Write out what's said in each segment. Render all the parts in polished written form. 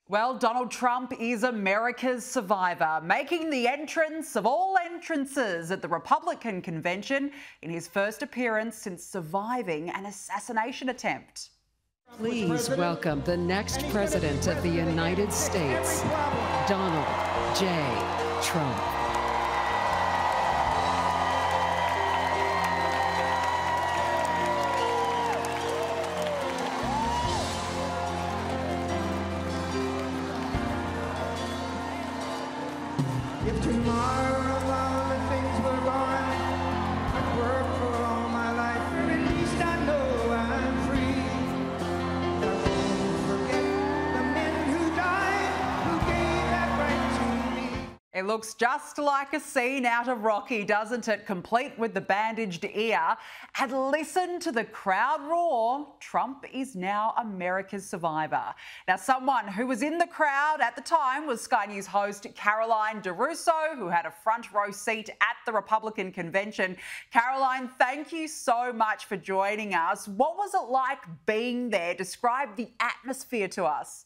Well, Donald Trump is America's survivor, making the entrance of all entrances at the Republican convention in his first appearance since surviving an assassination attempt. Please welcome the next president of the United States, Donald J. Trump. If tomorrow all the things were gone, I'd work for all my life, and at least I know I'm free. I won't forget the men who died, who gave that right to me. It looks just like a scene out of Rocky, doesn't it? Complete with the bandaged ear. And listen to the crowd roar. Trump is now America's survivor. Now, someone who was in the crowd at the time was Sky News host Caroline Di Russo, who had a front row seat at the Republican convention. Caroline, thank you so much for joining us. What was it like being there? Describe the atmosphere to us.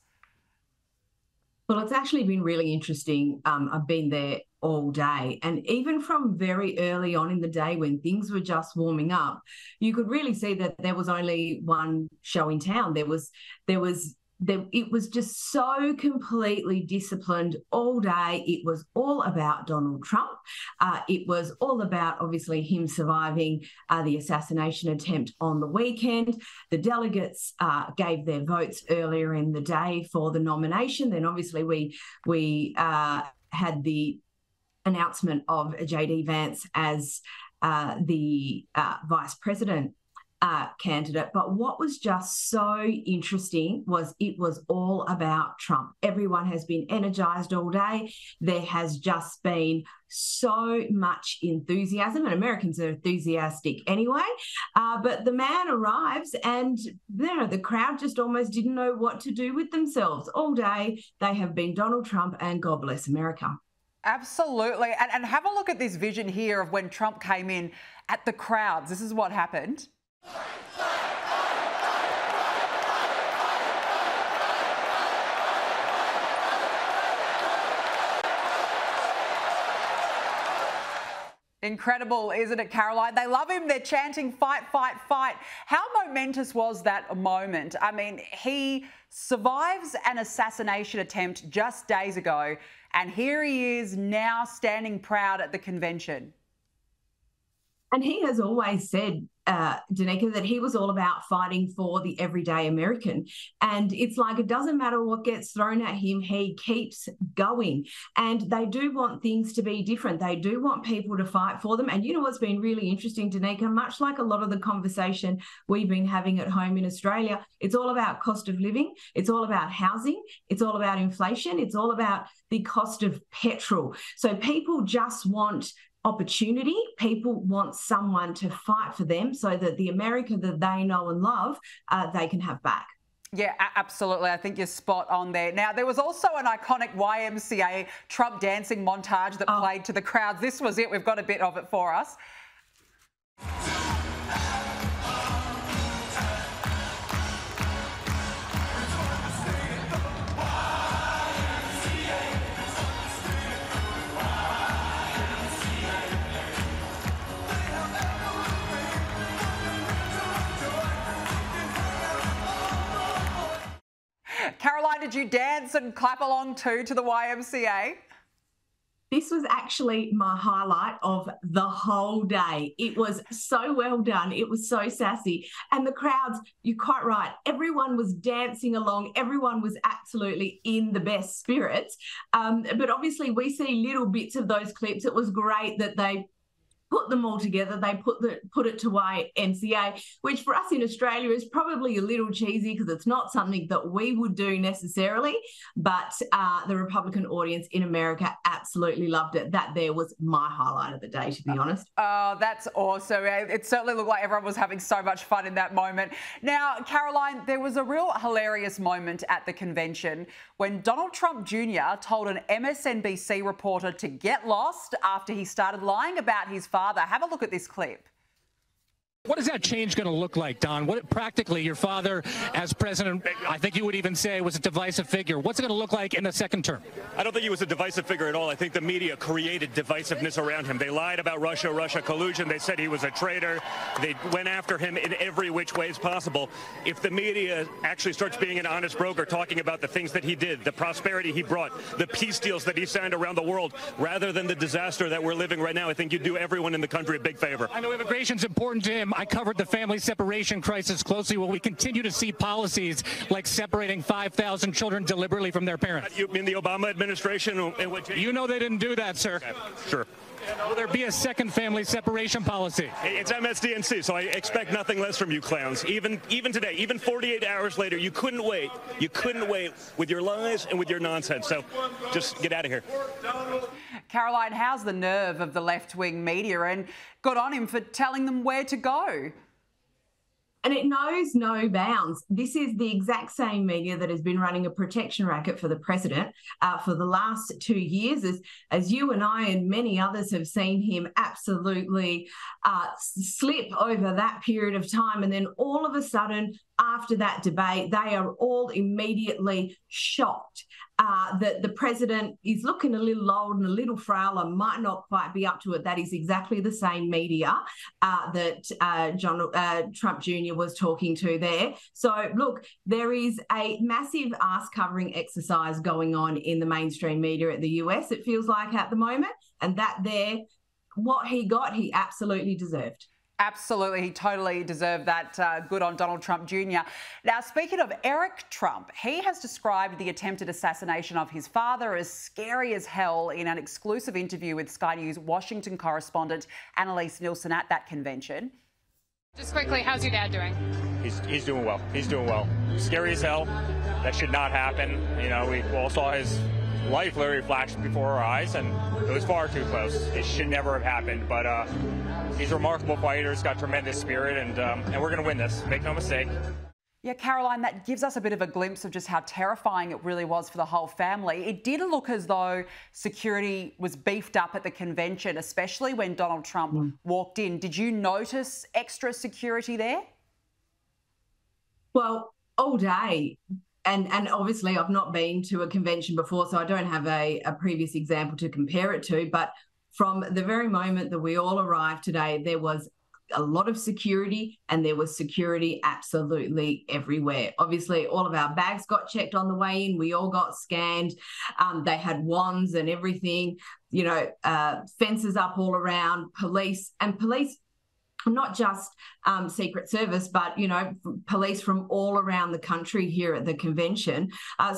Well, it's actually been really interesting. I've been there all day, and even from very early on in the day when things were just warming up, you could really see that there was only one show in town. It was just so completely disciplined all day. It was all about Donald Trump. It was all about, obviously, him surviving the assassination attempt on the weekend. The delegates gave their votes earlier in the day for the nomination. Then, obviously, we had the announcement of J.D. Vance as the vice president candidate. But what was just so interesting was it was all about Trump. Everyone has been energised all day. There has just been so much enthusiasm, and Americans are enthusiastic anyway. But the man arrives, and the crowd just almost didn't know what to do with themselves. All day they have been Donald Trump and God bless America. Absolutely. And have a look at this vision here of when Trump came in at the crowds. This is what happened. Incredible, isn't it, Caroline? They love him. They're chanting, fight, fight, fight. How momentous was that moment? I mean, he survives an assassination attempt just days ago, and here he is now standing proud at the convention. And he has always said, Danica, that he was all about fighting for the everyday American. And it's like it doesn't matter what gets thrown at him, he keeps going. And they do want things to be different. They do want people to fight for them. And you know what's been really interesting, Danica, much like a lot of the conversation we've been having at home in Australia, it's all about cost of living. It's all about housing. It's all about inflation. It's all about the cost of petrol. So people just want opportunity. People want someone to fight for them so that the America that they know and love, they can have back. Yeah, absolutely. I think you're spot on there. Now, there was also an iconic YMCA Trump dancing montage that played to the crowds. This was it. We've got a bit of it for us. Caroline, did you dance and clap along too to the YMCA? This was actually my highlight of the whole day. It was so well done. It was so sassy. And the crowds, you're quite right, everyone was dancing along. Everyone was absolutely in the best spirits. But obviously we see little bits of those clips. It was great that they put them all together. They put it to YMCA, which for us in Australia is probably a little cheesy because it's not something that we would do necessarily. But the Republican audience in America absolutely loved it. That there was my highlight of the day, to be honest. Oh, that's awesome. It certainly looked like everyone was having so much fun in that moment. Now, Caroline, there was a real hilarious moment at the convention when Donald Trump Jr. told an MSNBC reporter to get lost after he started lying about his father. Have a look at this clip. What is that change going to look like, Don? What practically, your father as president, I think you would even say, was a divisive figure. What's it going to look like in the second term? I don't think he was a divisive figure at all. I think the media created divisiveness around him. They lied about Russia collusion. They said he was a traitor. They went after him in every which way as possible. If the media actually starts being an honest broker, talking about the things that he did, the prosperity he brought, the peace deals that he signed around the world, rather than the disaster that we're living right now, I think you'd do everyone in the country a big favor. I know immigration's important to him. I covered the family separation crisis closely. Will we continue to see policies like separating 5,000 children deliberately from their parents? You mean the Obama administration? You know they didn't do that, sir. Okay, sure. Will there be a second family separation policy? It's MSDNC, so I expect nothing less from you clowns. Even today, even 48 hours later, you couldn't wait. You couldn't wait with your lies and with your nonsense. So just get out of here. Caroline, how's the nerve of the left-wing media, and good on him for telling them where to go? And it knows no bounds. This is the exact same media that has been running a protection racket for the president for the last 2 years, as you and I and many others have seen him absolutely slip over that period of time. And then all of a sudden, after that debate, they are all immediately shocked that the president is looking a little old and a little frail and might not quite be up to it. That is exactly the same media that Trump Jr. was talking to there. So, look, there is a massive ass-covering exercise going on in the mainstream media at the US, it feels like, at the moment. And that there, what he got, he absolutely deserved. Absolutely, he totally deserved that. Good on Donald Trump Jr. Now, speaking of Eric Trump, he has described the attempted assassination of his father as scary as hell in an exclusive interview with Sky News Washington correspondent Annalise Nielsen at that convention. Just quickly, how's your dad doing? He's doing well. He's doing well. Scary as hell. That should not happen. You know, we all saw his life literally flash before our eyes, and it was far too close. It should never have happened, but he's a remarkable fighter. He's got tremendous spirit, and we're going to win this. Make no mistake. Yeah, Caroline, that gives us a bit of a glimpse of just how terrifying it really was for the whole family. It did look as though security was beefed up at the convention, especially when Donald Trump walked in. Did you notice extra security there? Well, all day. And obviously I've not been to a convention before, so I don't have a previous example to compare it to. But from the very moment that we all arrived today, there was a lot of security, and there was security absolutely everywhere. Obviously, all of our bags got checked on the way in. We all got scanned. They had wands and everything, you know, fences up all around, police, not just Secret Service, but, you know, police from all around the country here at the convention.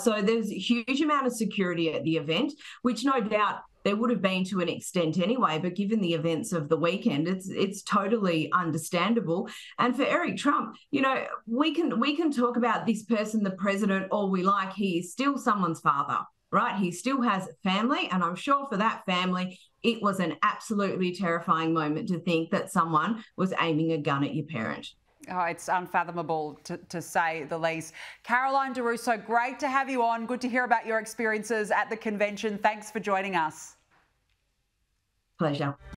So there's a huge amount of security at the event, which no doubt there would have been to an extent anyway, but given the events of the weekend, it's totally understandable. And for Eric Trump, you know, we can talk about this person, the president, all we like. He is still someone's father, right? He still has family, and I'm sure for that family, it was an absolutely terrifying moment to think that someone was aiming a gun at your parent. Oh, it's unfathomable to say the least. Caroline Di Russo, great to have you on. Good to hear about your experiences at the convention. Thanks for joining us. Pleasure.